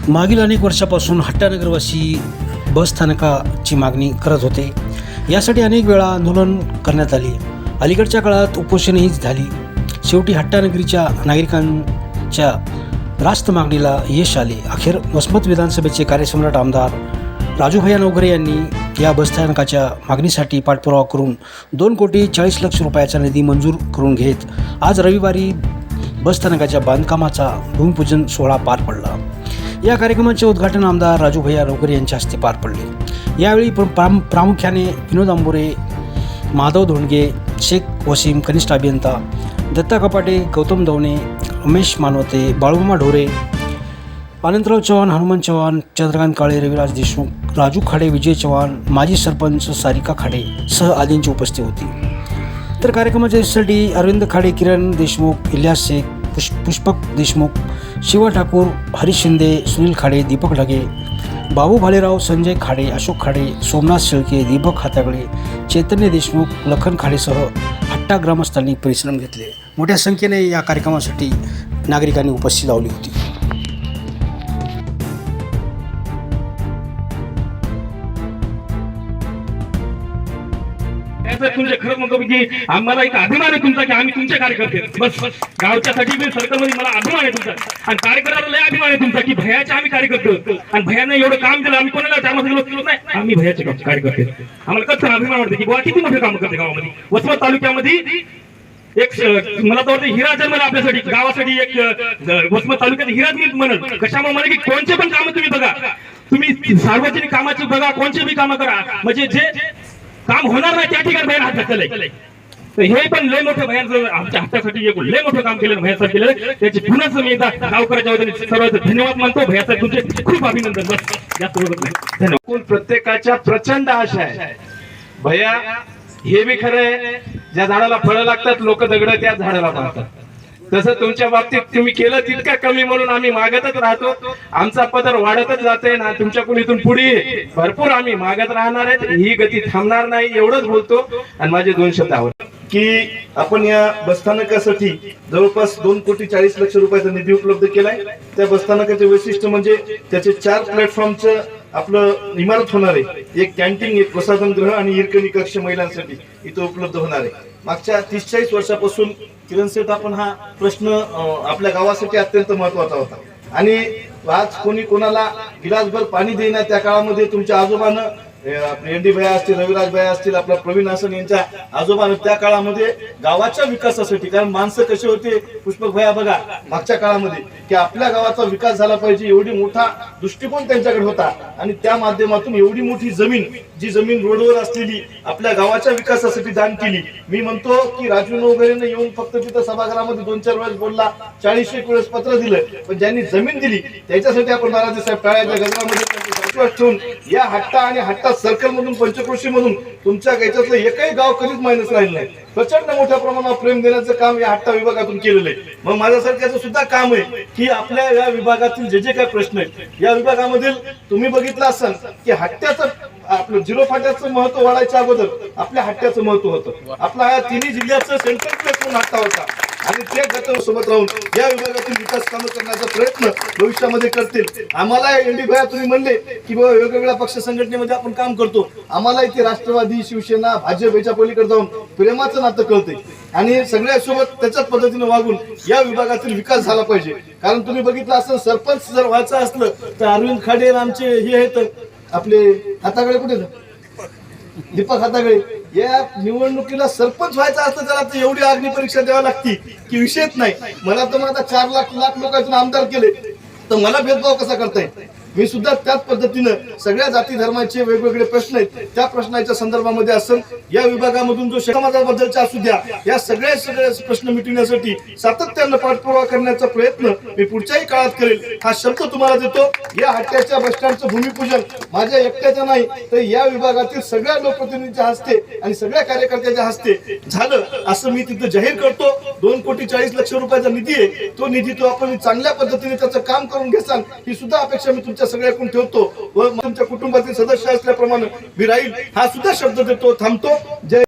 मागील अनेक वर्षापासून हट्टानगरवासी बस स्थानकाची मागणी करत होते। यासाठी अनेक वेळा आंदोलन करण्यात आले। अलीकडच्या काळात उपोषणही झाली। शेवटी हट्टानगरीच्या नागरिकांच्या रास्त मागणीला यश आले। अखेर वसमत विधानसभेचे कार्यसम्राट आमदार राजूभैया नवघरे यांनी या बसस्थानकाच्या मागणीसाठी पाठपुरावा करून 2,40,00,000 रुपयाचा निधी मंजूर करून घेत आज रविवारी बसस्थानकाच्या बांधकामाचा भूमिपूजन सोहळा पार पडला। या कार्यक्रमाचे उद्घाटन आमदार राजूभैया नवघरे यांच्या हस्ते पार पडले। यावेळी प्रामुख्याने विनोद आंबोरे, माधव धोंडगे, शेख वसीम कनिष्ठ अभियंता, दत्ता कपाटे, गौतम दवणे, रमेश मानवते, बाळूमामा ढोरे, अनंतराव चव्हाण, हनुमान चव्हाण, चंद्रकांत काळे, रविराज देशमुख, राजू खाडे, विजय चव्हाण, माजी सरपंच सारिका खाडे सह आदींची उपस्थिती होती। तर कार्यक्रमाच्या यशस्वीसाठी अरविंद खाडे, किरण देशमुख, इलियास शेख, पुष्पक देशमुख, शिवा ठाकूर, हरीश शिंदे, सुनील खाडे, दीपक ढगे, बाबू भालेराव, संजय खाडे, अशोक खाडे, सोमनाथ शेळके, दीपक हातागळे, चैतन्य देशमुख, लखन खाडेसह हट्टा ग्रामस्थांनी परिश्रम घेतले। मोठ्या संख्येने या कार्यक्रमासाठी नागरिकांनी उपस्थिती लावली होती। तुमचे खरं म्हणतो की आम्हाला एक अभिमान आहे तुमचा की आम्ही तुमचे कार्यकर्ते बस गावच्यासाठी मी सर्कलमध्ये मला अभिमान आहे तुमचा आणि कार्यकर्त्याला लय अभिमान आहे तुमचा की भैयाचे आम्ही कार्यकर्ते आणि भैयाने एवढं काम केलं आम्ही कोणाला चार गेलो नाही आम्ही भैयाचे कार्यकर्ते आम्हाला कसं अभिमान वाटतं की बुवा किती मोठे काम करते गावामध्ये वसमत तालुक्यामध्ये एक मला तर वाटतं हिरा जन्मला आपल्यासाठी गावासाठी एक वसमत तालुक्यात हिराच मी म्हणत कशामुळे मला की कोणते पण कामं तुम्ही बघा तुम्ही सार्वजनिक कामाचे बघा कोणते बी कामं करा म्हणजे जे काम होणार नाही त्या ठिकाणी भैया हात घातलेलं तर हे पण लय मोठं भैयाचं आमच्या हक्कासाठी एक लय मोठं काम केलं भैयाचं केलेलं त्याची पुन्हा मी एकदा गावकऱ्याच्या वतीने सर्वात धन्यवाद मानतो भैयाचं तुमचे खूप अभिनंदन बस जास्त बोलत नाही धन्यवाद। प्रत्येकाच्या प्रचंड आशा आहे भैया हे बी खरं आहे ज्या झाडाला फळं लागतात लोक दगड त्या झाडाला मारतात तसं तुमच्या बाबतीत तुम्ही केलं तितका कमी म्हणून आम्ही मागतच राहतो आमचा पदर वाढतच जाते ना तुमच्याकडून इथून पुढे भरपूर आम्ही मागत राहणार आहेत ही गती थांबणार नाही एवढंच बोलतो आणि माझे 2 शब्द आवडतात की आपण या बसस्थानकासाठी जवळपास 2,40,00,000 रुपयाचा निधी उपलब्ध केलाय। त्या बसस्थानकाचे वैशिष्ट्य म्हणजे त्याचे 4 प्लॅटफॉर्मचं आपलं इमारत होणार आहे, एक कॅन्टीन, एक प्रसाधनगृह आणि हिरकणी कक्ष महिलांसाठी इथं उपलब्ध होणार आहे। मागच्या 30-40 वर्षापासून किरण सेठ आपण हा प्रश्न आपल्या गावासाठी अत्यंत महत्वाचा होता आणि आज कोणी कोणाला गिलासभर पाणी देणार त्या काळामध्ये तुमच्या आजोबानं एनडी भैया असतील, रविराज भैया असतील, आपला प्रवीण आसन यांच्या आजोबानं त्या काळामध्ये गावाच्या विकासासाठी कारण माणसं कसे होते पुष्पक भैया बघा मागच्या काळामध्ये की आपल्या गावाचा विकास झाला पाहिजे एवढी मोठा दृष्टिकोन त्यांच्याकडे होता आणि त्या माध्यमातून एवढी मोठी जी जमीन रोडवर असलेली आपल्या गावाच्या विकासासाठी दान केली। मी म्हणतो की राजू नवघरेने येऊन फक्त तिथं सभागृहामध्ये 2-4 वेळेस बोलला 40-1 वेळेस पत्र दिलं पण ज्यांनी जमीन दिली त्याच्यासाठी आपण महाराज साहेब टाळ्याच्या गजरामध्ये ठेवून या हट्टा आणि हट्टा सर्कल मधून पंचक्रोशी मधून तुमच्या याच्यातलं एकही गाव कधीच मायनस राहिलं नाही। प्रचंड मोठ्या प्रमाणावर प्रेम देण्याचं काम या हट्टा विभागातून केलेलं आहे। मग माझ्यासारख्याचं सुद्धा काम आहे की आपल्या या विभागातील जे काही प्रश्न आहेत या विभागामधील तुम्ही बघितलं असाल की हट्ट्याचं आपलं 0 फाट्याचं महत्व वाढायच्या अगोदर आपल्या हट्ट्याचं महत्व होतं। आपला या तिन्ही जिल्ह्याचं सेंट्रल प्लेस म्हणून हट्टा होता आणि ते गटासोबत राहून या विभागातील विकास कामं करण्याचा प्रयत्न भविष्यामध्ये करतील। आम्हाला एनडी भैया तुम्ही म्हणले की बाबा वेगवेगळ्या पक्ष संघटनेमध्ये आपण काम करतो आम्हाला इथे राष्ट्रवादी शिवसेना भाजप याच्या पलीकडे जाऊन प्रेमाचं नातं कळते आणि सगळ्यासोबत त्याच्याच पद्धतीने वागून या विभागातील विकास झाला पाहिजे। कारण तुम्ही बघितलं असं सरपंच जर व्हायचं असलं तर अरविंद खाडे आमचे हे आहेत आपले हातागळे कुठे दीपक हातागळे या निवडणुकीला सरपंच व्हायचं असतं त्याला तर एवढी अग्नी परीक्षा द्यावी लागती की विषयच नाही। मला तर आता 4 लाख लोकांतून आमदार केले तर मला भेदभाव कसा करता येईल। मी सुद्धा त्याच पद्धतीनं सगळ्या जाती धर्माचे वेगवेगळे प्रश्न आहेत त्या प्रश्नाच्या संदर्भामध्ये असेल या विभागामधून जो समाजाबद्दलचा असू द्या या सगळे प्रश्न मिटवण्यासाठी सातत्यानं पाठपुरावा करण्याचा प्रयत्न मी पुढच्याही काळात करेल हा शब्द तुम्हाला देतो। या हट्ट्याच्या बसस्टँडचं भूमिपूजन माझ्या एकट्याचं नाही तर या विभागातील सगळ्या लोकप्रतिनिधींच्या हस्ते आणि सगळ्या कार्यकर्त्यांच्या हस्ते झालं असं मी तिथं जाहीर करतो। 2,40,00,000 रुपयाचा निधी आहे तो निधी तो आपण चांगल्या पद्धतीने त्याचं काम करून घेसाल ही सुद्धा अपेक्षा मी तुमच्या सगळ्याकडून ठेवतो व तुमच्या कुटुंबातील सदस्य असल्याप्रमाणे मी राहील हा सुद्धा शब्द देतो थांबतो। जय